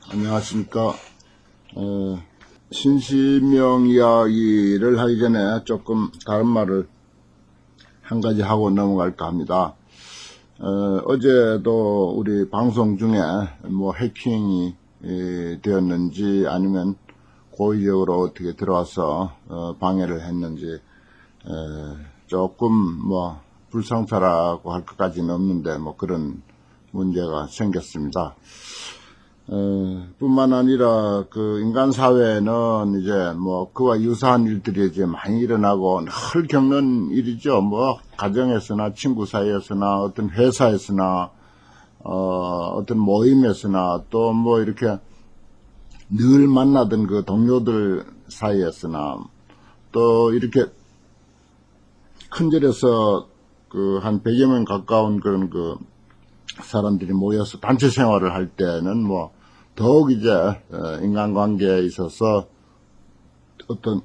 안녕하십니까. 신시명 이야기를 하기 전에 조금 다른 말을 한 가지 하고 넘어갈까 합니다. 어제도 우리 방송 중에 뭐 해킹이 되었는지 아니면 고의적으로 어떻게 들어와서 방해를 했는지 조금 뭐 불상사라고 할 것까지는 없는데 뭐 그런 문제가 생겼습니다. 뿐만 아니라 그 인간 사회는 이제 뭐 그와 유사한 일들이 이제 많이 일어나고 늘 겪는 일이죠. 뭐 가정에서나 친구 사이에서나 어떤 회사에서나 어떤 모임에서나 또 뭐 이렇게 늘 만나던 그 동료들 사이에서나 또 이렇게 큰절에서 그 한 100여 명 가까운 그런 그 사람들이 모여서 단체 생활을 할 때는 뭐 더욱 이제 인간관계에 있어서 어떤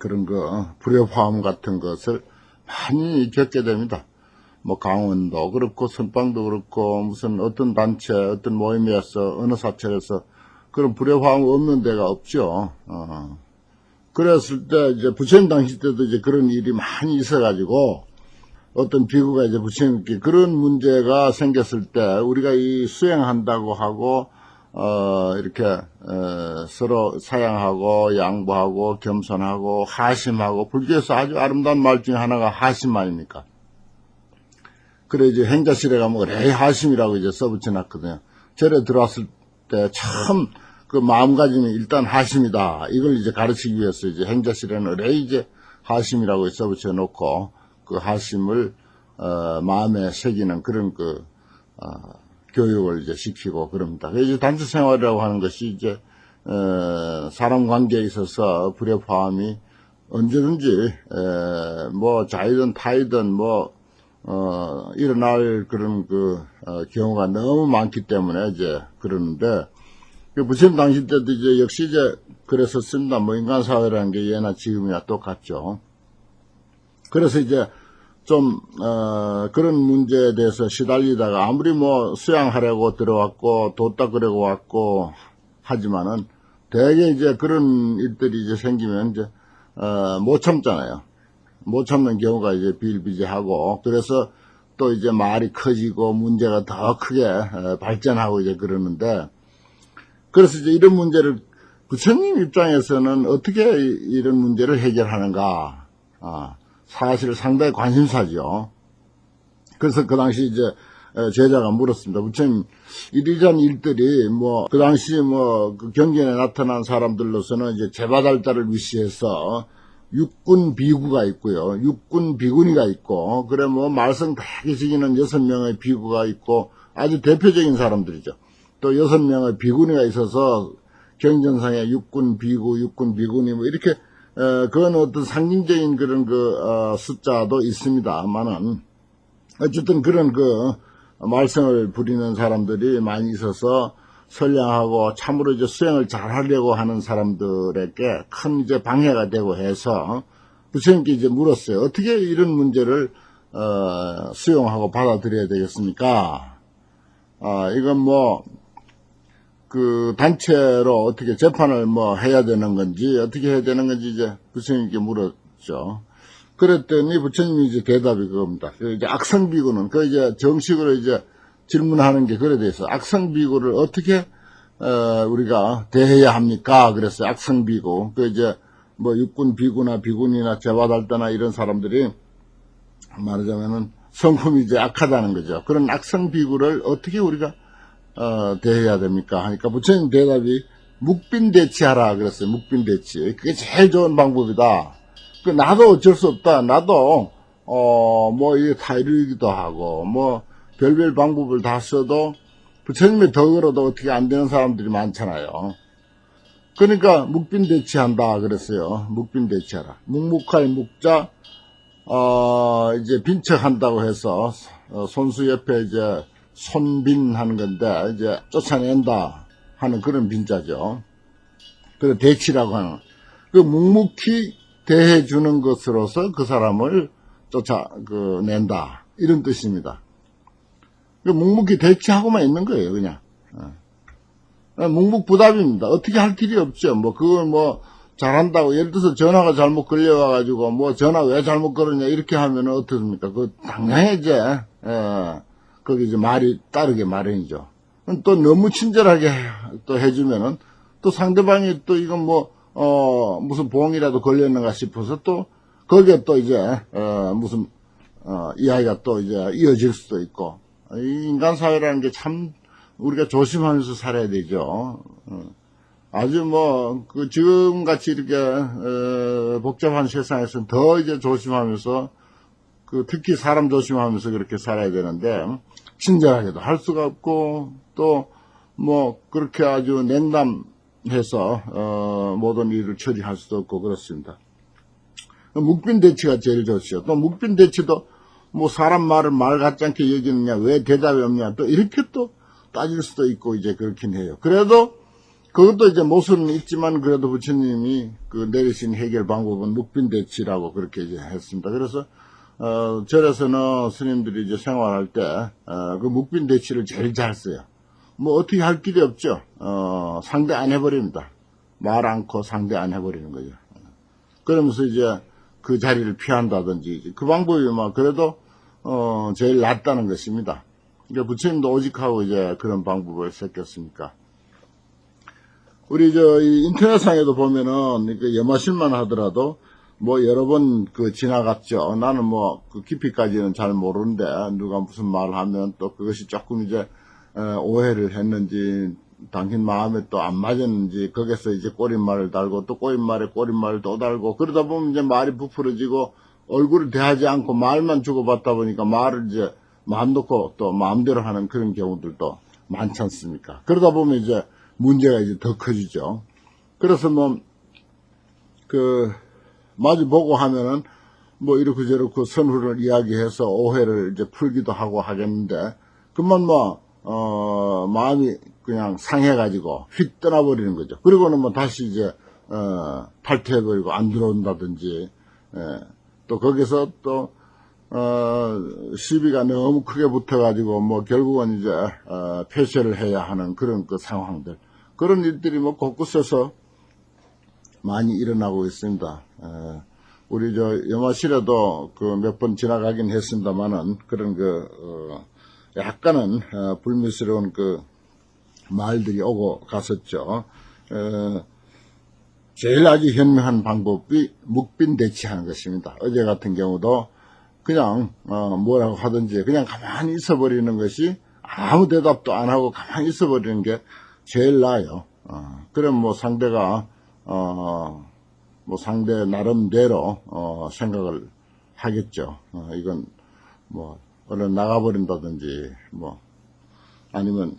그런 거 불협화음 같은 것을 많이 겪게 됩니다. 뭐 강원도 그렇고 선방도 그렇고 무슨 어떤 단체 어떤 모임에서 어느 사찰에서 그런 불협화음 없는 데가 없죠. 그랬을 때 이제 부처님 당시 때도 이제 그런 일이 많이 있어가지고 어떤 비구가 이제 부처님께 그런 문제가 생겼을 때 우리가 이 수행한다고 하고 이렇게 서로 사양하고 양보하고 겸손하고 하심하고 불교에서 아주 아름다운 말 중에 하나가 하심 아닙니까? 그래 이제 행자실에 가면 그래 하심이라고 이제 써붙여놨거든요. 절에 들어왔을 때 참 그 마음가짐이 일단 하심이다. 이걸 이제 가르치기 위해서 이제 행자실에는 그래 이제 하심이라고 써붙여놓고 그 하심을 마음에 새기는 그런 그 교육을 이제 시키고 그럽니다. 이제 단체 생활이라고 하는 것이 이제 사람 관계에 있어서 불협화음이 언제든지 뭐 자이든 타이든 뭐 일어날 그런 그 경우가 너무 많기 때문에 이제 그러는데 부처님 당시 때도 이제 역시 이제 그랬었습니다. 뭐 인간 사회라는 게 예나 지금이나 똑같죠. 그래서 이제 좀 그런 문제에 대해서 시달리다가 아무리 뭐 수양하려고 들어왔고 도닦으려고 왔고 하지만은 대개 이제 그런 일들이 이제 생기면 이제 못 참잖아요. 못 참는 경우가 이제 비일비재하고 그래서 또 이제 말이 커지고 문제가 더 크게 발전하고 이제 그러는데 그래서 이제 이런 문제를 부처님 입장에서는 어떻게 이런 문제를 해결하는가 사실 상당히 관심사죠. 그래서 그 당시 이제 제자가 물었습니다. 부처님 이러한 일들이 뭐 그 당시 뭐 그 경전에 나타난 사람들로서는 이제 제바달자를 위시해서 육군 비구가 있고요, 육군 비구니가 있고, 그래 뭐 말썽 되게 지기는 6명의 비구가 있고 아주 대표적인 사람들이죠. 또 6명의 비구니가 있어서 경전상에 육군 비구, 육군 비구니 뭐 이렇게 그건 어떤 상징적인 그런 숫자도 있습니다만은, 어쨌든 그런 말썽을 부리는 사람들이 많이 있어서 선량하고 참으로 이제 수행을 잘 하려고 하는 사람들에게 큰 이제 방해가 되고 해서 부처님께 이제 물었어요. 어떻게 이런 문제를, 수용하고 받아들여야 되겠습니까? 이건 뭐, 단체로 어떻게 재판을 뭐 해야 되는 건지, 어떻게 해야 되는 건지 이제 부처님께 물었죠. 그랬더니 부처님이 이제 대답이 그겁니다. 이제 악성비구는, 이제 정식으로 이제 질문하는 게 그래 돼 있어. 악성비구를 어떻게, 우리가 대해야 합니까? 그랬어요. 악성비구. 이제 뭐 육군 비구나 비군이나 제바달자나 이런 사람들이 말하자면은 성품이 이제 악하다는 거죠. 그런 악성비구를 어떻게 우리가 대해야 됩니까? 하니까 부처님 대답이 묵빈대치하라 그랬어요. 묵빈대치. 그게 제일 좋은 방법이다. 나도 어쩔 수 없다. 나도 뭐 이게 다 이루기도 하고 뭐 별별 방법을 다 써도 부처님의 덕으로도 어떻게 안 되는 사람들이 많잖아요. 그러니까 묵빈대치한다 그랬어요. 묵빈대치하라. 묵묵할 묵자 이제 빈척한다고 해서 손수 옆에 이제 손빈하는 건데 이제 쫓아낸다 하는 그런 빈자죠. 그 대치라고 하는 묵묵히 대해주는 것으로서 그 사람을 낸다 이런 뜻입니다. 묵묵히 대치하고만 있는 거예요, 그냥. 묵묵부답입니다. 어떻게 할 길이 없죠. 뭐, 그걸 뭐, 잘한다고, 예를 들어서 전화가 잘못 걸려와가지고, 뭐, 전화 왜 잘못 걸었냐, 이렇게 하면 어떻습니까? 당연히 거기 이제 말이 따르게 마련이죠. 또 너무 친절하게 또 해주면은, 또 상대방이 또 이건 뭐, 무슨 봉이라도 걸렸는가 싶어서 또, 거기에 또 이제, 무슨, 이야기가 또 이제 이어질 수도 있고, 이 인간 사회라는 게 참, 우리가 조심하면서 살아야 되죠. 아주 뭐, 지금같이 이렇게, 복잡한 세상에서는 더 이제 조심하면서, 특히 사람 조심하면서 그렇게 살아야 되는데, 친절하게도 할 수가 없고, 또, 뭐, 그렇게 아주 냉담해서, 모든 일을 처리할 수도 없고, 그렇습니다. 묵빈대치가 제일 좋죠. 또 묵빈대치도, 뭐, 사람 말을 말 같지 않게 여기느냐, 왜 대답이 없냐, 또 이렇게 또 따질 수도 있고, 이제 그렇긴 해요. 그래도, 그것도 이제 모순은 있지만, 그래도 부처님이 내리신 해결 방법은 묵빈대치라고 그렇게 이제 했습니다. 그래서, 절에서는 스님들이 이제 생활할 때, 묵빈대치를 제일 잘 써요. 뭐, 어떻게 할 길이 없죠. 상대 안 해버립니다. 말 않고 상대 안 해버리는 거죠. 그러면서 이제 그 자리를 피한다든지, 그 방법이 막, 그래도, 제일 낫다는 것입니다. 그러니까 부처님도 오직하고 이제 그런 방법을 썼겠습니까. 우리 이 인터넷상에도 보면은, 염화실만 하더라도, 뭐 여러 번 지나갔죠. 나는 뭐 깊이까지는 잘 모르는데, 누가 무슨 말을 하면 또 그것이 조금 이제, 오해를 했는지, 당신 마음에 또 안 맞았는지, 거기서 이제 꼬릿말을 달고, 또 꼬릿말에 꼬릿말을 또 달고, 그러다 보면 이제 말이 부풀어지고, 얼굴을 대하지 않고 말만 주고받다 보니까 말을 이제 마음 놓고 또 마음대로 하는 그런 경우들도 많지 않습니까? 그러다 보면 이제 문제가 이제 더 커지죠. 그래서 뭐, 마주 보고 하면은, 뭐, 이렇게 저렇게 선후를 이야기해서 오해를 이제 풀기도 하고 하겠는데, 그만 뭐, 마음이 그냥 상해가지고 휙 떠나버리는 거죠. 그리고는 뭐 다시 이제, 탈퇴해버리고 안 들어온다든지, 또 거기서 또, 시비가 너무 크게 붙어가지고 뭐 결국은 이제, 폐쇄를 해야 하는 그런 상황들. 그런 일들이 뭐 곳곳에서 많이 일어나고 있습니다. 우리 염화실에도 몇 번 지나가긴 했습니다만은 그런 약간은 불미스러운 말들이 오고 갔었죠. 제일 아주 현명한 방법이 묵빈대치하는 것입니다. 어제 같은 경우도 그냥 뭐라고 하든지 그냥 가만히 있어버리는 것이 아무 대답도 안 하고 가만히 있어버리는 게 제일 나아요. 그럼 뭐 상대가 뭐 상대 나름대로 생각을 하겠죠. 이건 뭐 얼른 나가버린다든지 뭐 아니면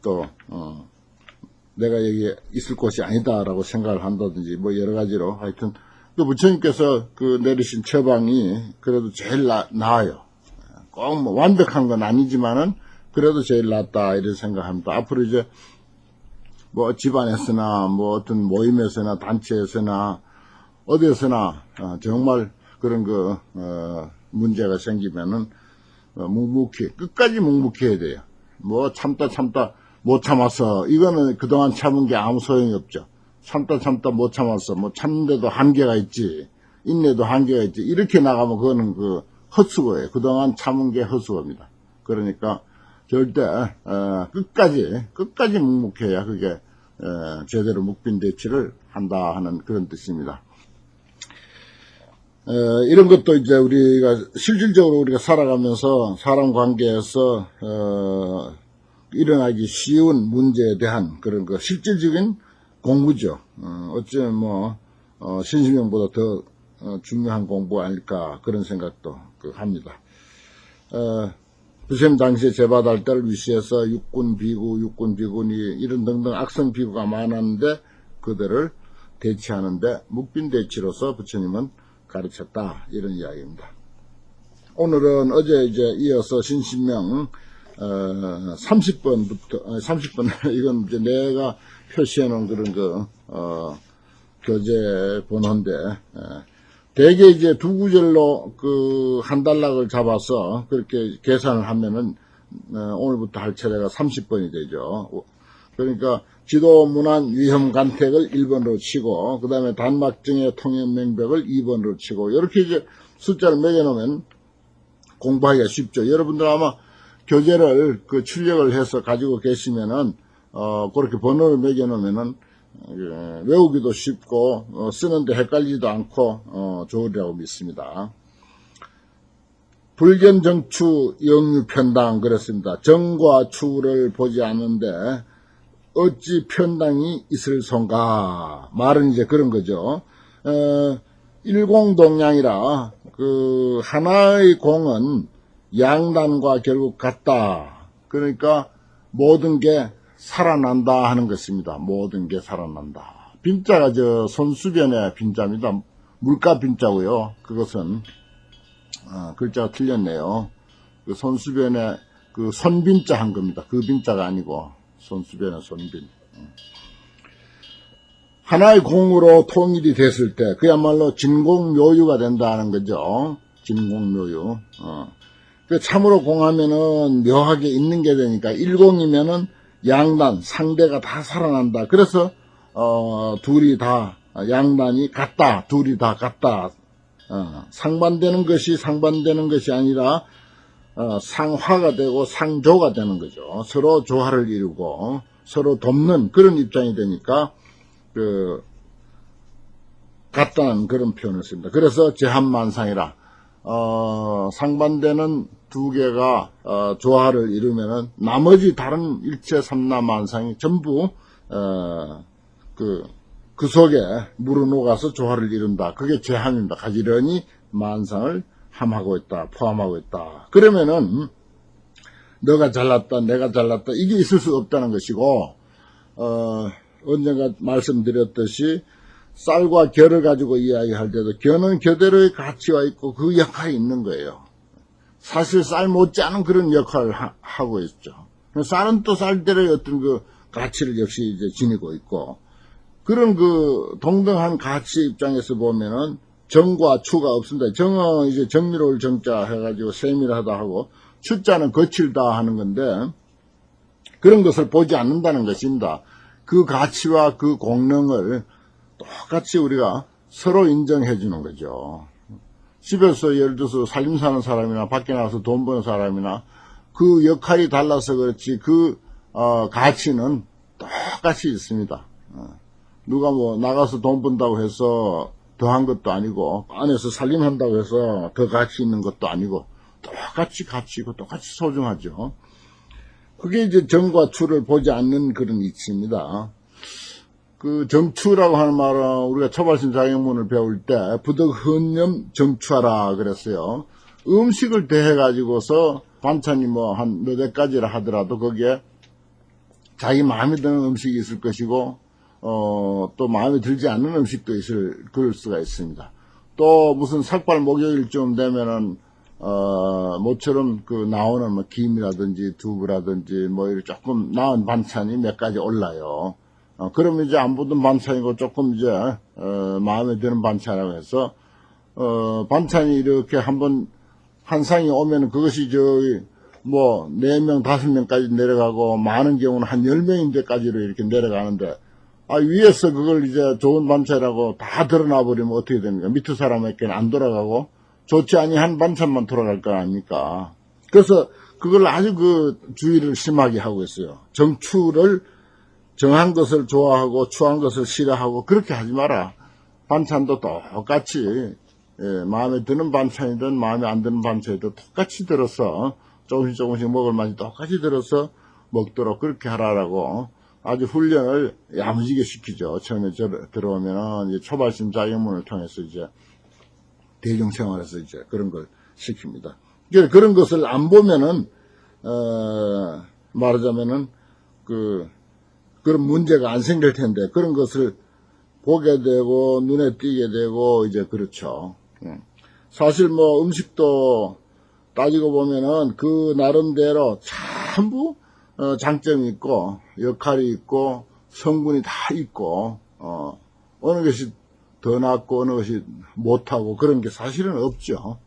또 내가 여기에 있을 곳이 아니다라고 생각을 한다든지 뭐 여러 가지로 하여튼 또 부처님께서 내리신 처방이 그래도 제일 나아요. 꼭 뭐 완벽한 건 아니지만은 그래도 제일 낫다 이런 생각합니다. 앞으로 이제 뭐 집안에서나 뭐 어떤 모임에서나 단체에서나 어디에서나 정말 그런 문제가 생기면은 묵묵히 끝까지 묵묵해야 돼요. 뭐 참다 못 참았어. 이거는 그동안 참은 게 아무 소용이 없죠. 참다 못 참았어. 뭐 참는데도 한계가 있지. 인내도 한계가 있지. 이렇게 나가면 그거는 헛수고예요. 그동안 참은 게 헛수고입니다. 그러니까 절대 끝까지 묵묵해야 그게 제대로 묵빈대치를 한다 하는 그런 뜻입니다. 이런 것도 이제 우리가 실질적으로 우리가 살아가면서 사람 관계에서 일어나기 쉬운 문제에 대한 그런 실질적인 공부죠. 어쩌면 뭐 신심영보다 더 중요한 공부 아닐까 그런 생각도 합니다. 부처님 당시에 제바달 때를 위시해서 육군 비군이 이런 등등 악성 비구가 많았는데 그들을 대치하는데 묵빈대치로서 부처님은 가르쳤다 이런 이야기입니다. 오늘은 어제 이제 이어서 신신명 30번부터 30번 이건 이제 내가 표시해 놓은 그런 교재 번호인데 대개 이제 두 구절로 한 단락을 잡아서 그렇게 계산을 하면은 오늘부터 할 차례가 30번이 되죠. 그러니까 지도 문안 위험 간택을 1번으로 치고, 그 다음에 단막증의 통행 명백을 2번으로 치고, 이렇게 이제 숫자를 매겨놓으면 공부하기가 쉽죠. 여러분들 아마 교재를 출력을 해서 가지고 계시면은, 그렇게 번호를 매겨놓으면은, 외우기도 쉽고, 쓰는데 헷갈리지도 않고, 좋으리라고 믿습니다. 불견정추 영유편당 그랬습니다. 정과 추를 보지 않는데 어찌 편당이 있을 손가. 말은 이제 그런 거죠. 일공동양이라 하나의 공은 양단과 결국 같다. 그러니까 모든 게 살아난다 하는 것입니다. 모든 게 살아난다. 빈자가 손수변의 빈자입니다. 물가 빈자고요. 그것은 글자가 틀렸네요. 손수변에 손빈자 한 겁니다. 그 빈자가 아니고 손수변의 손빈. 하나의 공으로 통일이 됐을 때 그야말로 진공묘유가 된다는 거죠. 진공묘유. 참으로 공하면은 묘하게 있는 게 되니까 일공이면은 양단 상대가 다 살아난다. 그래서 둘이 다 양단이 같다. 둘이 다 같다. 상반되는 것이 아니라 상화가 되고 상조가 되는 거죠. 서로 조화를 이루고 서로 돕는 그런 입장이 되니까 같다는 그런 표현을 씁니다. 그래서 제한만상이라 상반되는 두 개가 조화를 이루면은 나머지 다른 일체 삼라만상이 전부 그 속에 물어녹아서 조화를 이룬다. 그게 제함입니다. 가지런히 만상을 함하고 있다. 포함하고 있다. 그러면은 너가 잘났다. 내가 잘났다. 이게 있을 수 없다는 것이고 언젠가 말씀드렸듯이 쌀과 결을 가지고 이야기할 때도 결은 결대로의 가치가 있고 그 역할이 있는 거예요. 사실 쌀 못지않은 그런 역할을 하고 있죠. 쌀은 또 쌀대로의 어떤 가치를 역시 이제 지니고 있고 그런 동등한 가치 입장에서 보면은 정과 추가 없습니다. 정은 이제 정미로울 정자 해가지고 세밀하다 하고 추자는 거칠다 하는 건데 그런 것을 보지 않는다는 것입니다. 그 가치와 그 공능을 똑같이 우리가 서로 인정해 주는 거죠. 집에서 예를 들어서 살림 사는 사람이나 밖에 나가서 돈 버는 사람이나 그 역할이 달라서 그렇지 가치는 똑같이 있습니다. 누가 나가서 돈 번다고 해서 더한 것도 아니고 안에서 살림한다고 해서 더 가치 있는 것도 아니고 똑같이 가치 있고 똑같이 소중하죠. 그게 이제 정과 추를 보지 않는 그런 이치입니다. 정추라고 하는 말은 우리가 초발심 자격문을 배울 때 부득헌념 정추하라 그랬어요. 음식을 대해 가지고서 반찬이 한 너댓 가지라 하더라도 거기에 자기 마음에 드는 음식이 있을 것이고 또 마음에 들지 않는 음식도 그럴 수가 있습니다. 또 무슨 삭발 목요일쯤 되면은 모처럼 나오는 김이라든지 두부라든지 이렇게 조금 나은 반찬이 몇 가지 올라요. 그러면 이제 안 보던 반찬이고 조금 이제 마음에 드는 반찬이라고 해서 반찬이 이렇게 한 상이 오면은 그것이 4명, 5명까지 내려가고 많은 경우는 한 10명인데까지로 이렇게 내려가는데 위에서 그걸 이제 좋은 반찬이라고 다 드러나 버리면 어떻게 됩니까? 밑에 사람에게는 안 돌아가고 좋지 아니한 반찬만 돌아갈 거 아닙니까? 그래서 그걸 아주 주의를 심하게 하고 있어요. 정추를 정한 것을 좋아하고 추한 것을 싫어하고 그렇게 하지 마라. 반찬도 똑같이 마음에 드는 반찬이든 마음에 안 드는 반찬이든 똑같이 들어서 조금씩 먹을 맛이 똑같이 들어서 먹도록 그렇게 하라라고 아주 훈련을 야무지게 시키죠. 처음에 들어오면은 이제 초발심 자격문을 통해서 이제 대중생활에서 이제 그런 걸 시킵니다. 그런 것을 안 보면은 말하자면은 그런 문제가 안 생길 텐데 그런 것을 보게 되고 눈에 띄게 되고 이제 그렇죠. 사실 음식도 따지고 보면은 그 나름대로 전부 장점이 있고 역할이 있고 성분이 다 있고 어느 것이 더 낫고 어느 것이 못하고 그런 게 사실은 없죠.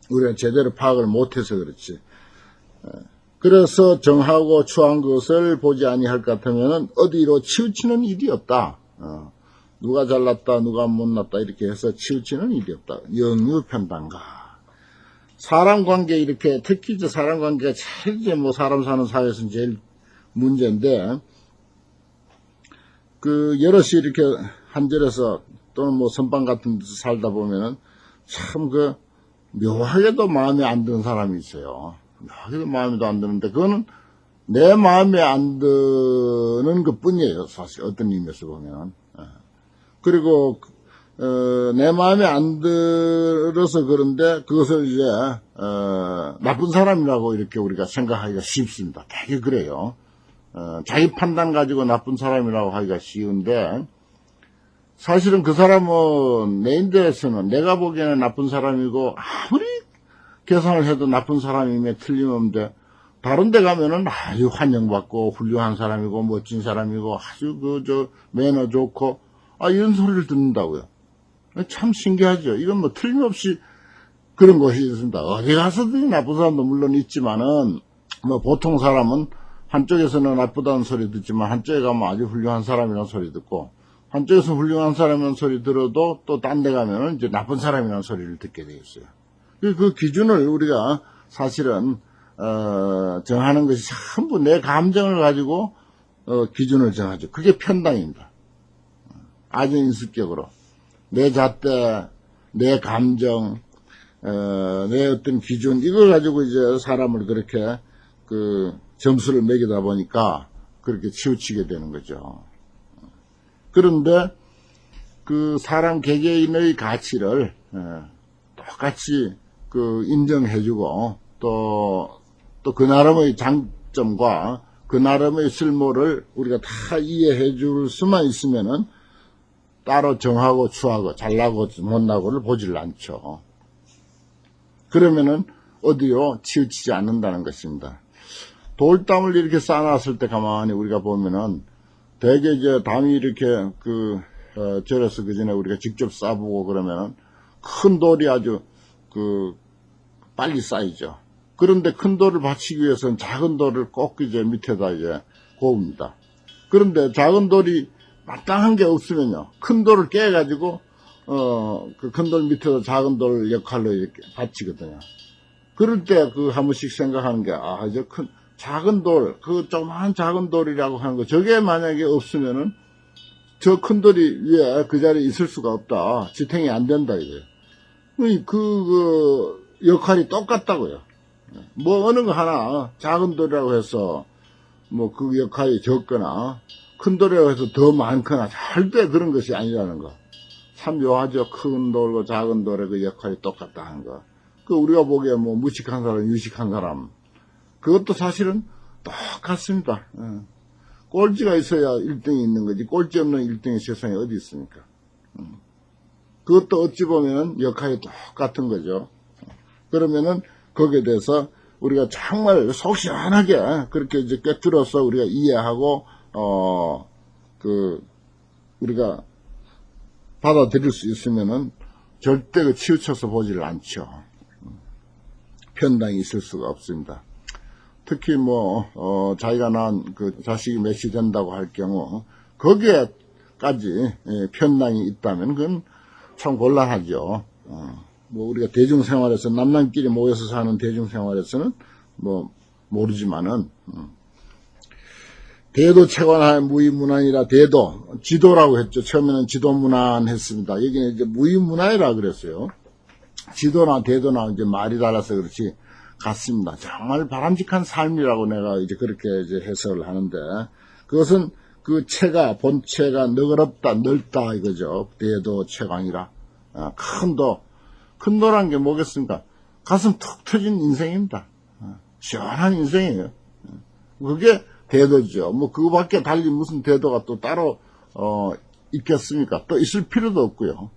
우리가 제대로 파악을 못해서 그렇지. 그래서 정하고 추한 것을 보지 아니할 것 같으면 어디로 치우치는 일이 없다. 누가 잘났다 누가 못났다 이렇게 해서 치우치는 일이 없다. 영유편단가. 사람 관계 이렇게 특히 이제 사람 관계가 제일 이제 뭐 사람 사는 사회에서는 제일 문제인데 그 여럿이 이렇게 한절에서 또는 뭐 선방 같은 데서 살다 보면은 참 그 묘하게도 마음에 안 드는 사람이 있어요. 묘하게도 마음에도 안 드는데 그거는 내 마음에 안 드는 것 뿐이에요. 사실 어떤 의미에서 보면. 그리고 내 마음에 안 들어서 그런데 그것을 이제 나쁜 사람이라고 이렇게 우리가 생각하기가 쉽습니다. 되게 그래요. 자기 판단 가지고 나쁜 사람이라고 하기가 쉬운데 사실은 그 사람은 내 인대에서는 내가 보기에는 나쁜 사람이고 아무리 계산을 해도 나쁜 사람임에 틀림없는데 다른 데 가면은 아주 환영받고 훌륭한 사람이고 멋진 사람이고 아주 매너 좋고 이런 소리를 듣는다고요. 참 신기하죠. 이건 뭐 틀림없이 그런 것이 있습니다. 어디 가서든 나쁜 사람도 물론 있지만은 뭐 보통 사람은 한쪽에서는 나쁘다는 소리 듣지만 한쪽에 가면 아주 훌륭한 사람이라는 소리 듣고 한쪽에서 훌륭한 사람이라는 소리 들어도 또 딴 데 가면은 이제 나쁜 사람이라는 소리를 듣게 되겠어요. 그 기준을 우리가 사실은 정하는 것이 전부 내 감정을 가지고 기준을 정하죠. 그게 편당입니다. 아주 인습적으로 내 잣대, 내 감정, 내 어떤 기준 이걸 가지고 이제 사람을 그렇게 그 점수를 매기다 보니까 그렇게 치우치게 되는 거죠. 그런데 그 사람 개개인의 가치를 똑같이 그 인정해주고 또 그 나름의 장점과 그 나름의 쓸모를 우리가 다 이해해줄 수만 있으면은 따로 정하고 추하고 잘나고 못나고를 보질 않죠. 그러면은 어디로 치우치지 않는다는 것입니다. 돌담을 이렇게 쌓아놨을 때 가만히 우리가 보면은 대개 이제 담이 이렇게 절에서 그 전에 우리가 직접 쌓아보고 그러면은 큰 돌이 아주 빨리 쌓이죠. 그런데 큰 돌을 받치기 위해서는 작은 돌을 꼭 이제 밑에다 이제 고웁니다. 그런데 작은 돌이 마땅한 게 없으면요. 큰 돌을 깨가지고, 그 큰 돌 밑에서 작은 돌 역할로 이렇게 받치거든요. 그럴 때 한 번씩 생각하는 게, 작은 돌, 조그마한 작은 돌이라고 하는 거, 저게 만약에 없으면은, 저 큰 돌이 위에 그 자리에 있을 수가 없다. 지탱이 안 된다, 이거예요. 역할이 똑같다고요. 뭐, 어느 거 하나, 작은 돌이라고 해서, 뭐, 그 역할이 적거나, 큰 돌이라고 해서 더 많거나, 절대 그런 것이 아니라는 거. 참 묘하죠. 큰 돌과 작은 돌의 그 역할이 똑같다 하는 거. 우리가 보기에 뭐, 무식한 사람, 유식한 사람. 그것도 사실은 똑같습니다. 꼴찌가 있어야 1등이 있는 거지. 꼴찌 없는 1등이 세상에 어디 있습니까? 그것도 어찌 보면은 역할이 똑같은 거죠. 그러면은 거기에 대해서 우리가 정말 속 시원하게 그렇게 이제 꿰뚫어서 우리가 이해하고, 우리가 받아들일 수 있으면은 절대 치우쳐서 보지를 않죠. 편당이 있을 수가 없습니다. 특히 자기가 낳은 자식이 몇이 된다고 할 경우, 거기에까지 편당이 있다면 그건 참 곤란하죠. 우리가 대중생활에서, 남남끼리 모여서 사는 대중생활에서는 모르지만은, 대도체관하여 무위문안이라 지도라고 했죠. 처음에는 지도문안 했습니다. 여기는 이제 무위문안이라 그랬어요. 지도나 대도나 이제 말이 달라서 그렇지, 같습니다. 정말 바람직한 삶이라고 내가 이제 그렇게 이제 해석을 하는데, 그것은 본체가 너그럽다, 넓다 이거죠. 대도체관이라. 큰 도란 게 뭐겠습니까? 가슴 툭 터진 인생입니다. 시원한 인생이에요. 그게 대도죠. 그거밖에 달리 무슨 대도가 또 따로, 있겠습니까? 또 있을 필요도 없고요.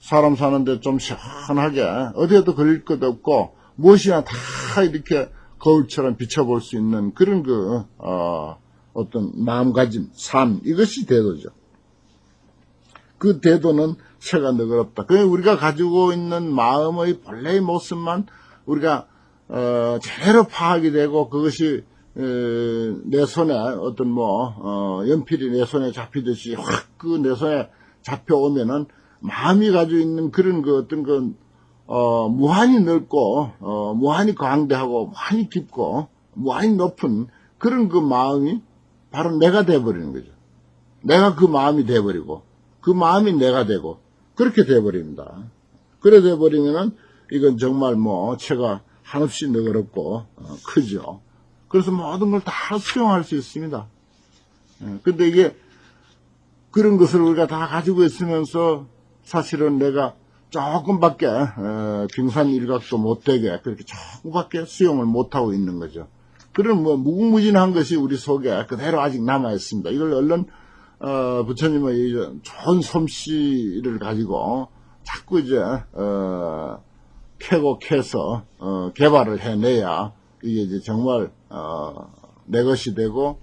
사람 사는데 좀 시원하게, 어디에도 걸릴 것도 없고, 무엇이나 다 이렇게 거울처럼 비춰볼 수 있는 그런 어떤 마음가짐, 삶, 이것이 대도죠. 그 대도는 체가 너그럽다. 우리가 가지고 있는 마음의 본래의 모습만 우리가 제대로 파악이 되고 그것이 내 손에 어떤 연필이 내 손에 잡히듯이 확 그 내 손에 잡혀오면은 마음이 가지고 있는 그런 어떤 무한히 넓고 무한히 광대하고 무한히 깊고 무한히 높은 그런 그 마음이 바로 내가 돼버리는 거죠. 내가 그 마음이 돼버리고 그 마음이 내가 되고 그렇게 돼버립니다. 그래 돼버리면은 이건 정말 체가 한없이 너그럽고 크죠. 그래서 모든 걸 다 수용할 수 있습니다. 근데 이게 그런 것을 우리가 다 가지고 있으면서 사실은 내가 조금밖에 빙산 일각도 못되게 그렇게 조금밖에 수용을 못하고 있는 거죠. 그런 무궁무진한 것이 우리 속에 그대로 아직 남아 있습니다. 이걸 얼른 부처님의 좋은 솜씨를 가지고 자꾸 이제 캐고 캐서 개발을 해내야 이게 이제 정말 내 것이 되고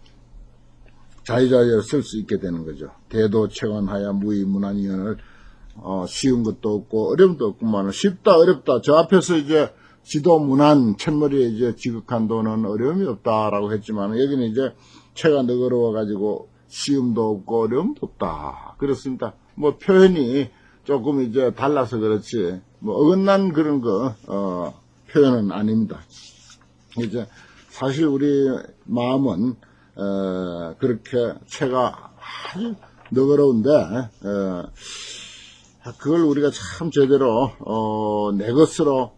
자유자재로 쓸 수 있게 되는 거죠. 대도체관하야 무의무난이언을 쉬운 것도 없고 어려움도 없구만. 쉽다 어렵다. 저 앞에서 이제 지도문안 첫머리에 이제 지극한 도는 어려움이 없다라고 했지만 여기는 이제 체가 너그러워 가지고 쉬움도 없고 어려움도 없다. 그렇습니다. 표현이 조금 이제 달라서 그렇지 어긋난 그런 표현은 아닙니다. 이제 사실 우리 마음은 그렇게 체가 아주 너그러운데 그걸 우리가 참 제대로 내 것으로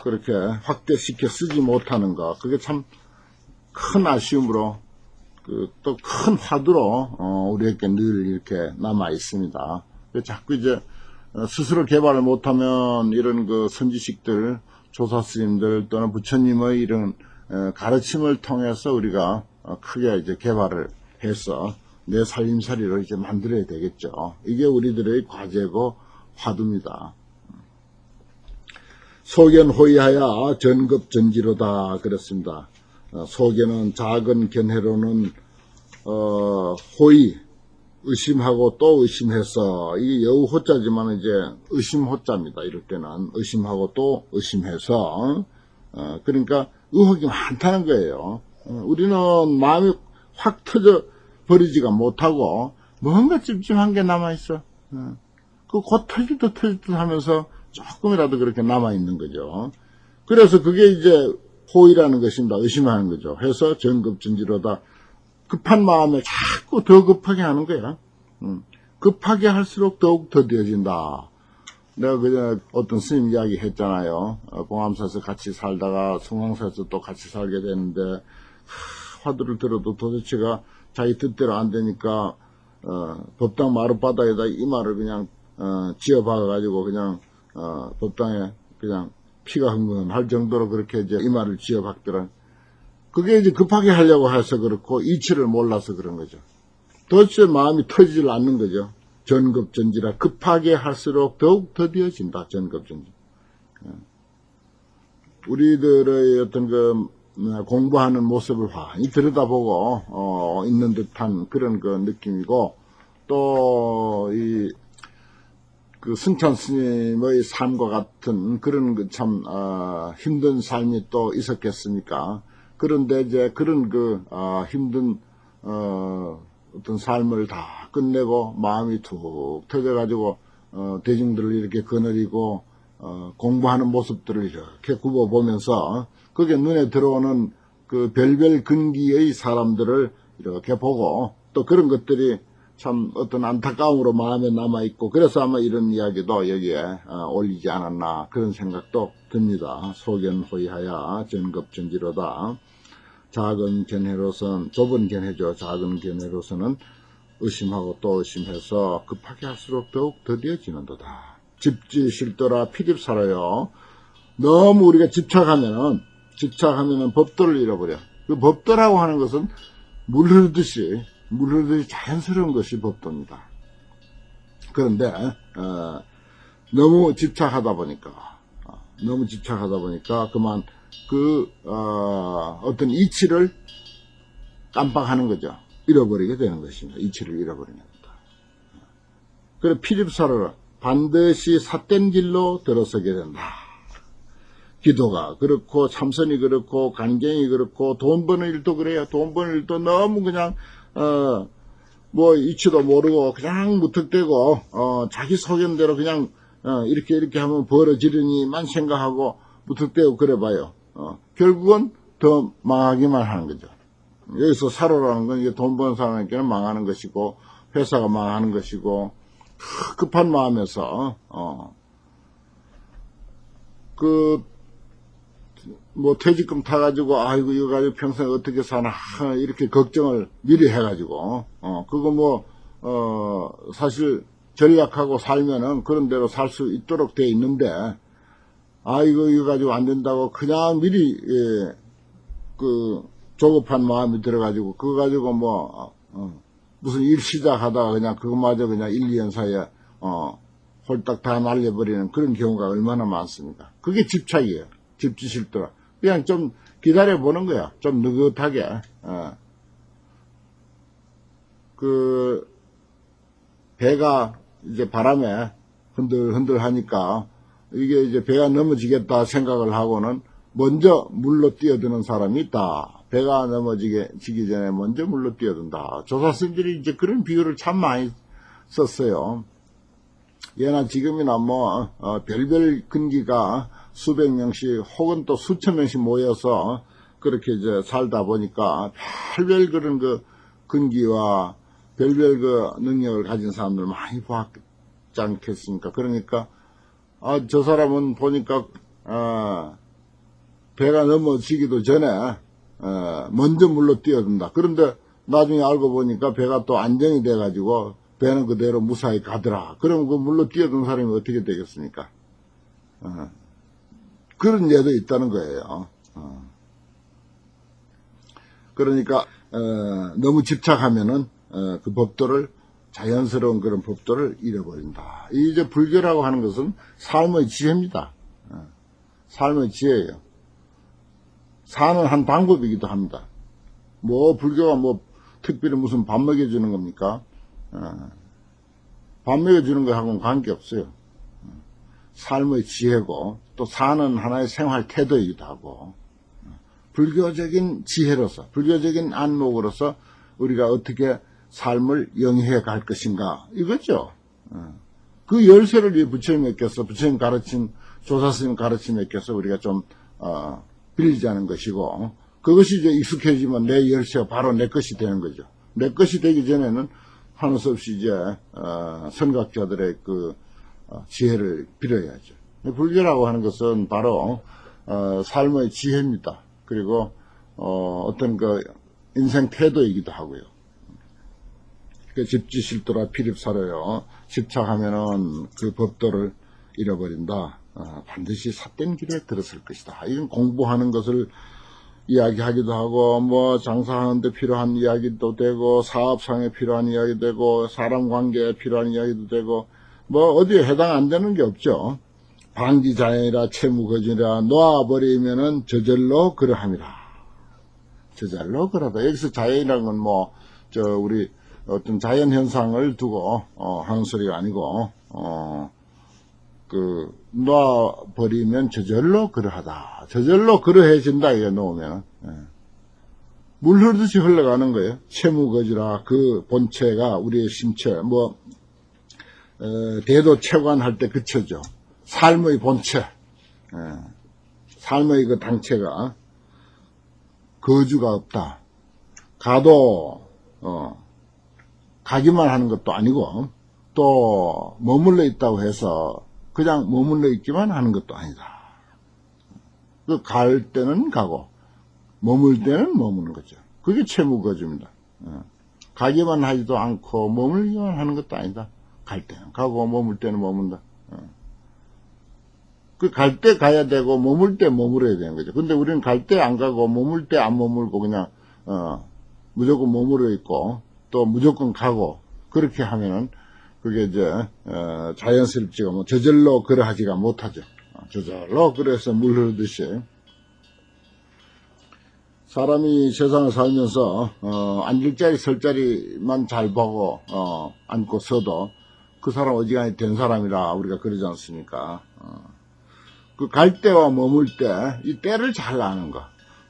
그렇게 확대시켜 쓰지 못하는 것, 그게 참 큰 아쉬움으로 또 큰 화두로 우리에게 늘 이렇게 남아 있습니다. 자꾸 이제 스스로 개발을 못하면 이런 선지식들, 조사 스님들 또는 부처님의 이런 가르침을 통해서 우리가 크게 이제 개발을 해서 내 살림살이로 이제 만들어야 되겠죠. 이게 우리들의 과제고 화두입니다. 소견호의하야 전급전지로다 그랬습니다. 소견은 작은 견해로는 호의, 의심하고 또 의심해서 이게 여우호자지만 이제 의심호자입니다. 이럴 때는 의심하고 또 의심해서 그러니까 의혹이 많다는 거예요. 우리는 마음이 확 터져 버리지가 못하고 뭔가 찜찜한 게 남아있어. 곧 터질 듯 하면서 조금이라도 그렇게 남아있는 거죠. 그래서 그게 이제 호의라는 것입니다. 의심하는 거죠. 해서 전급전지로다. 급한 마음에 자꾸 더 급하게 하는 거야. 급하게 할수록 더욱 더뎌진다. 내가 그전에 어떤 스님 이야기 했잖아요. 봉암사에서 같이 살다가 숭황사에서 또 같이 살게 됐는데 화두를 들어도 도대체가 자기 뜻대로 안 되니까 법당 마룻바닥에다 이마를 그냥 쥐어박아가지고 그냥 법당에 그냥 피가 흥건할 정도로 그렇게 이제 이마를 쥐어박더라. 그게 이제 급하게 하려고 해서 그렇고 이치를 몰라서 그런 거죠. 도대체 마음이 터지질 않는 거죠. 전급전지라 급하게 할수록 더욱 더뎌진다. 전급전지. 우리들의 어떤 공부하는 모습을 많이 들여다보고 있는 듯한 그런 느낌이고 또 승찬 스님의 삶과 같은 그런 참 힘든 삶이 또 있었겠습니까? 그런데 이제 그런 힘든 어떤 삶을 다 끝내고 마음이 툭 터져가지고 대중들을 이렇게 거느리고 공부하는 모습들을 이렇게 굽어보면서 그게 눈에 들어오는 그 별별 근기의 사람들을 이렇게 보고 또 그런 것들이 참 어떤 안타까움으로 마음에 남아있고 그래서 아마 이런 이야기도 여기에 올리지 않았나 그런 생각도 듭니다. 소견호의하야 전급전지로다. 작은 견해로서는 좁은 견해죠. 작은 견해로서는 의심하고 또 의심해서 급하게 할수록 더욱 더뎌지는도다. 집지실도라 피립사로요. 너무 우리가 집착하면은 법도를 잃어버려. 그 법도라고 하는 것은 물 흐르듯이 자연스러운 것이 법도입니다. 그런데 너무 집착하다 보니까 그만 어떤 이치를 깜빡하는 거죠. 잃어버리게 되는 것입니다. 이치를 잃어버리는 겁니다. 그래 피립사로 반드시 삿된 길로 들어서게 된다. 기도가 그렇고 참선이 그렇고 간경이 그렇고 돈 버는 일도 그래요. 돈 버는 일도 너무 그냥 뭐 이치도 모르고 그냥 무턱대고 자기 소견대로 그냥 이렇게 하면 벌어지르니만 생각하고 무턱대고 그래봐요. 결국은 더 망하기만 하는 거죠. 여기서 살아라는 건 이게 돈 버는 사람에게는 망하는 것이고 회사가 망하는 것이고 급한 마음에서 뭐 퇴직금 타가지고 아이고 이거 가지고 평생 어떻게 사나 이렇게 걱정을 미리 해가지고 그거 뭐 사실 전략하고 살면은 그런 대로 살 수 있도록 돼 있는데 아이고 이거 가지고 안 된다고 그냥 미리 조급한 마음이 들어가지고 그거 가지고 뭐 무슨 일 시작하다가 그냥 그것마저 그냥 1, 2년 사이에 홀딱 다 날려버리는 그런 경우가 얼마나 많습니까? 그게 집착이에요. 집지실더라. 그냥 좀 기다려보는 거야. 좀 느긋하게. 배가 이제 바람에 흔들흔들 하니까 이게 이제 배가 넘어지겠다 생각을 하고는 먼저 물로 뛰어드는 사람이 있다. 배가 넘어지기 전에 먼저 물로 뛰어든다. 조사스님들이 이제 그런 비유를 참 많이 썼어요. 예나 지금이나 뭐 별별 근기가 수백 명씩 혹은 또 수천 명씩 모여서 그렇게 이제 살다 보니까 별별 그런 근기와 별별 능력을 가진 사람들 많이 보았지 않겠습니까? 그러니까 저 사람은 보니까 배가 넘어지기도 전에 먼저 물로 뛰어든다. 그런데 나중에 알고 보니까 배가 또 안정이 돼가지고 배는 그대로 무사히 가더라. 그럼 그 물로 뛰어든 사람이 어떻게 되겠습니까? 그런 예도 있다는 거예요. 그러니까 너무 집착하면은 그 법도를 자연스러운 그런 법도를 잃어버린다. 이제 불교라고 하는 것은 삶의 지혜입니다. 삶의 지혜예요. 사는 한 방법이기도 합니다. 뭐 불교가 뭐 특별히 무슨 밥 먹여주는 겁니까? 밥 먹여주는 거하고는 관계없어요. 삶의 지혜고 또 사는 하나의 생활 태도이기도 하고 불교적인 지혜로서 불교적인 안목으로서 우리가 어떻게 삶을 영위해 갈 것인가 이거죠. 그 열쇠를 부처님께서 부처님 가르친 조사스님 가르침에 껴서 우리가 좀 빌리자는 것이고 그것이 이제 익숙해지면 내 열쇠가 바로 내 것이 되는 거죠. 내 것이 되기 전에는 하는 수 없이 이제 선각자들의 지혜를 빌어야죠. 불교라고 하는 것은 바로 삶의 지혜입니다. 그리고 어떤 인생 태도이기도 하고요. 집지실도라 피립사로요. 집착하면은 그 법도를 잃어버린다. 반드시 삿된 길에 들었을 것이다. 이건 공부하는 것을 이야기하기도 하고 뭐 장사하는데 필요한 이야기도 되고 사업상에 필요한 이야기도 되고 사람 관계에 필요한 이야기도 되고 뭐 어디에 해당 안 되는 게 없죠. 방지자연이라 채무거지라 놓아버리면은 저절로 그러함이라. 저절로 그러다. 여기서 자연이라는 건 뭐 우리 어떤 자연 현상을 두고 하는 소리가 아니고 놓아버리면 저절로 그러하다. 저절로 그러해진다, 이거 놓으면. 물 흐르듯이 흘러가는 거예요. 채무거지라 그 본체가 우리의 신체, 대도 채관할 때 그쳐죠. 삶의 본체, 삶의 그 당체가 거주가 없다. 가도, 가기만 하는 것도 아니고, 또 머물러 있다고 해서 그냥 머물러 있기만 하는 것도 아니다. 갈 때는 가고 머물 때는 머무는 거죠. 그게 채무거주입니다. 가기만 하지도 않고 머물기만 하는 것도 아니다. 갈 때는 가고 머물 때는 머문다. 갈 때 가야 되고 머물 때 머물어야 되는 거죠. 근데 우리는 갈 때 안 가고 머물 때 안 머물고 그냥 무조건 머물러 있고 또 무조건 가고 그렇게 하면은 그게 이제 자연스럽지가 뭐 저절로 그러하지가 못하죠. 저절로 그래서 물 흐르듯이 사람이 세상을 살면서 앉을 자리 설 자리만 잘 보고 앉고 서도 그 사람 어지간히 된 사람이라 우리가 그러지 않습니까? 그 갈 때와 머물 때, 이 때를 잘 아는 거.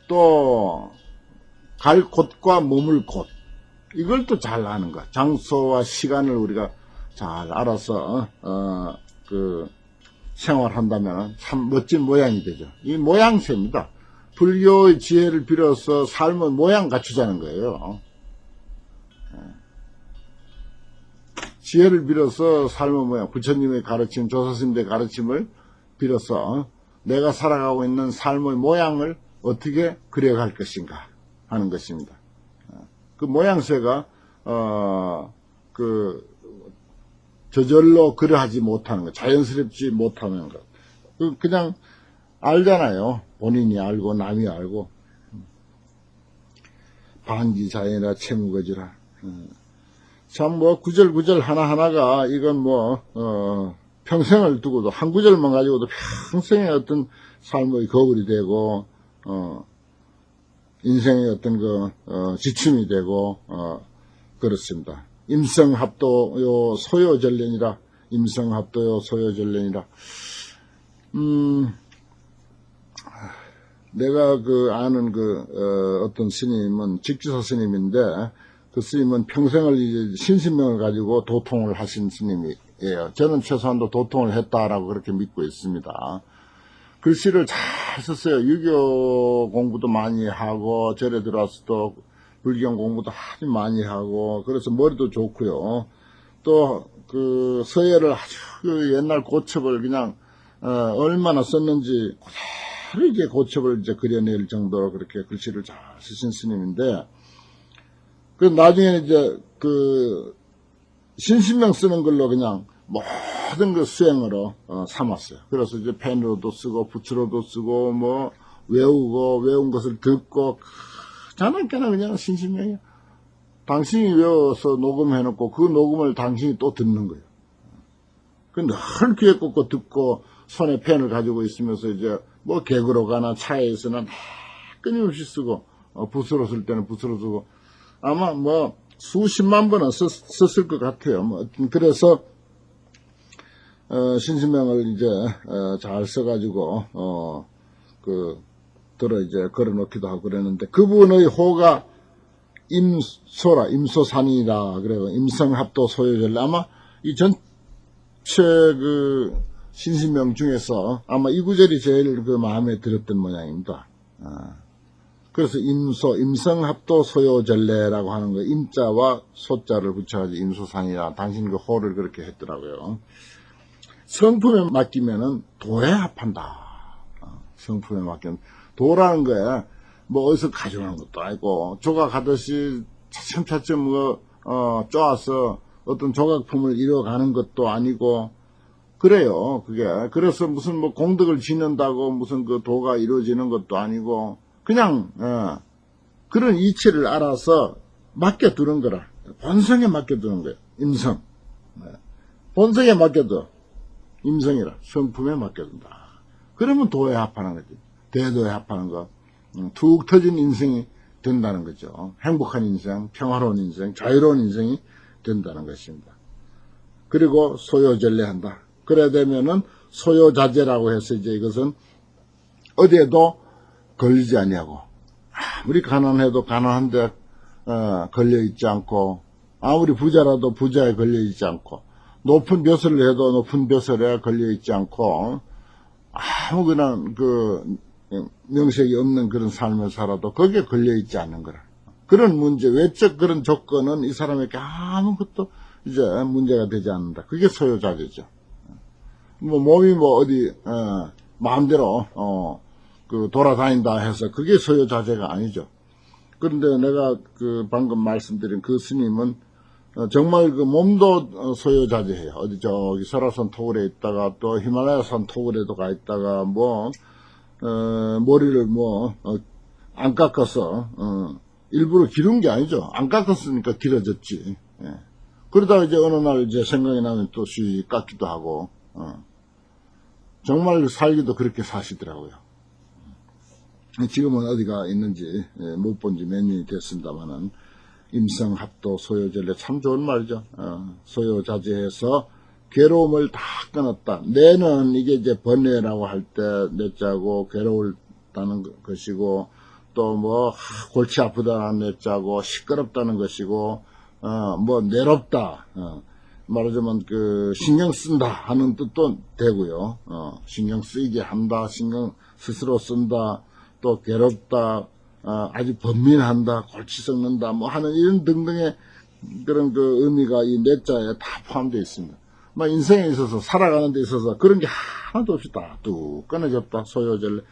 또, 갈 곳과 머물 곳. 이걸 또 잘 아는 거. 장소와 시간을 우리가 잘 알아서, 생활한다면 참 멋진 모양이 되죠. 이 모양새입니다. 불교의 지혜를 빌어서 삶의 모양 갖추자는 거예요. 지혜를 빌어서 삶의 모양, 부처님의 가르침, 조사스님의 가르침을 빌어서 내가 살아가고 있는 삶의 모양을 어떻게 그려갈 것인가 하는 것입니다. 그 모양새가 저절로 그려하지 못하는 것, 자연스럽지 못하는 것. 그냥 알잖아요. 본인이 알고 남이 알고. 반지자연이라 채무거지라. 참 구절구절 하나하나가 이건 평생을 두고도 한 구절만 가지고도 평생의 어떤 삶의 거울이 되고 인생의 어떤 지침이 되고 그렇습니다. 임성합도요 소요전련이라. 임성합도요 소요전련이라. 내가 아는 어떤 스님은 직지사 스님인데, 그 스님은 평생을 이제 신신명을 가지고 도통을 하신 스님이에요. 저는 최소한도 도통을 했다라고 그렇게 믿고 있습니다. 글씨를 잘 썼어요. 유교 공부도 많이 하고, 절에 들어와서도 불경 공부도 아주 많이 하고, 그래서 머리도 좋고요. 또 서예를 아주 옛날 고첩을 그냥 얼마나 썼는지 그대로 이제 고첩을 이제 그려낼 정도로 그렇게 글씨를 잘 쓰신 스님인데, 나중에 이제 신신명 쓰는 걸로 그냥 모든 수행으로 삼았어요. 그래서 이제 펜으로도 쓰고 붓으로도 쓰고 외운 것을 듣고 자나깨나 그냥 신신명이야. 당신이 외워서 녹음해놓고 그 녹음을 당신이 또 듣는 거예요. 늘 귀에 꽂고 듣고 손에 펜을 가지고 있으면서 이제 객으로 가나 차에서는 끊임없이 쓰고 붓으로 쓸 때는 붓으로 쓰고 아마 수십만 번은 썼을 것 같아요. 그래서 신신명을 이제 잘 써가지고 들어 이제 걸어놓기도 하고 그랬는데, 그분의 호가 임소산이라 그래요. 임성합도 소요전례. 아마 이 전체 신신명 중에서 아마 이 구절이 제일 마음에 들었던 모양입니다. 그래서 임성합도 소요전례라고 하는 거, 임자와 소자를 붙여가지고 임소산이라, 당신 그 호를 그렇게 했더라고요. 성품에 맡기면은 도에 합한다. 성품에 맡기면 도라는 거야. 어디서 가져오는 것도 아니고, 조각하듯이 차츰차츰 쪼아서 어떤 조각품을 이뤄가는 것도 아니고, 그래요, 그게. 그래서 무슨 공덕을 짓는다고 무슨 도가 이루어지는 것도 아니고, 그냥, 그런 이치를 알아서 맡겨두는 거라. 본성에 맡겨두는 거예요. 임성. 본성에 맡겨둬. 임성이라. 성품에 맡겨둔다. 그러면 도에 합하는 거지. 대도에 합하는 거. 툭 터진 인생이 된다는 거죠. 행복한 인생, 평화로운 인생, 자유로운 인생이 된다는 것입니다. 그리고 소요전례한다. 그래야 되면은 소요자제라고 해서 이제 이것은 어디에도 걸리지 아니하고, 아무리 가난해도 가난한데 걸려 있지 않고, 아무리 부자라도 부자에 걸려 있지 않고, 높은 벼슬을 해도 높은 벼슬에 걸려 있지 않고, 아무 그냥 명색이 없는 그런 삶을 살아도 거기에 걸려 있지 않는 거라. 그런 문제, 외적 그런 조건은 이 사람에게 아무것도 이제 문제가 되지 않는다. 그게 소요자제죠. 몸이 어디 마음대로 돌아다닌다 해서 그게 소요자제가 아니죠. 그런데 내가 방금 말씀드린 그 스님은 정말 몸도 소요자제해요. 어디 저기 설화산 토굴에 있다가 또 히말라야산 토굴에도 가 있다가 머리를 안 깎아서 일부러 기른 게 아니죠. 안 깎았으니까 길어졌지. 예. 그러다가 이제 어느 날 이제 생각이 나면 또 씩 깎기도 하고 정말 살기도 그렇게 사시더라고요. 지금은 어디가 있는지 못 본 지 몇 년이 됐습니다만은 임성합도 소요전례 참 좋은 말이죠. 소요자제해서 괴로움을 다 끊었다. 내는 이게 이제 번뇌라고 할 때 뇌자고 괴로울다는 것이고 또 뭐 골치 아프다는 뇌자고 시끄럽다는 것이고 뭐 내롭다. 말하자면 그 신경 쓴다 하는 뜻도 되고요. 신경 쓰이게 한다, 신경 스스로 쓴다, 또 괴롭다, 아주 번민한다, 골치 썩는다, 뭐 하는 이런 등등의 그런 그 의미가 이 뇌자에 다 포함되어 있습니다. 뭐 인생에 있어서 살아가는 데 있어서 그런 게 하나도 없이 다 뚝 끊어졌다, 소요절래.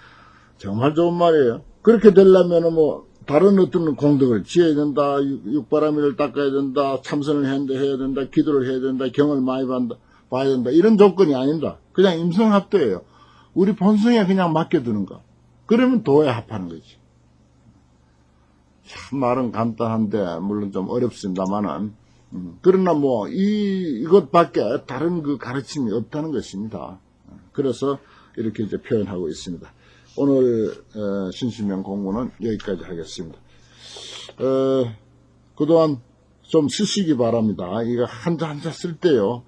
정말 좋은 말이에요. 그렇게 되려면은 뭐 다른 어떤 공덕을 지어야 된다, 육바라밀을 닦아야 된다, 참선을 해야 된다, 기도를 해야 된다, 경을 많이 봐야 된다, 이런 조건이 아닙니다. 그냥 임성합도예요. 우리 본성에 그냥 맡겨두는 거. 그러면 도에 합하는 거지. 참 말은 간단한데 물론 좀 어렵습니다만은 그러나 뭐 이것밖에 다른 그 가르침이 없다는 것입니다. 그래서 이렇게 이제 표현하고 있습니다. 오늘 신실명 공부는 여기까지 하겠습니다. 그동안 좀 쓰시기 바랍니다. 이거 한자 쓸 때요.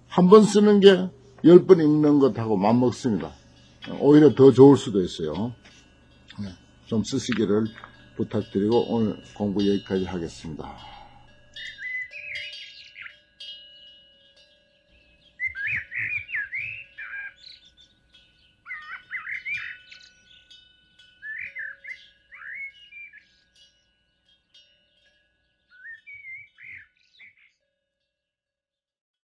한 번 쓰는 게 10번 읽는 것하고 맞먹습니다. 오히려 더 좋을 수도 있어요. 좀 쓰시기를 부탁드리고 오늘 공부 여기까지 하겠습니다.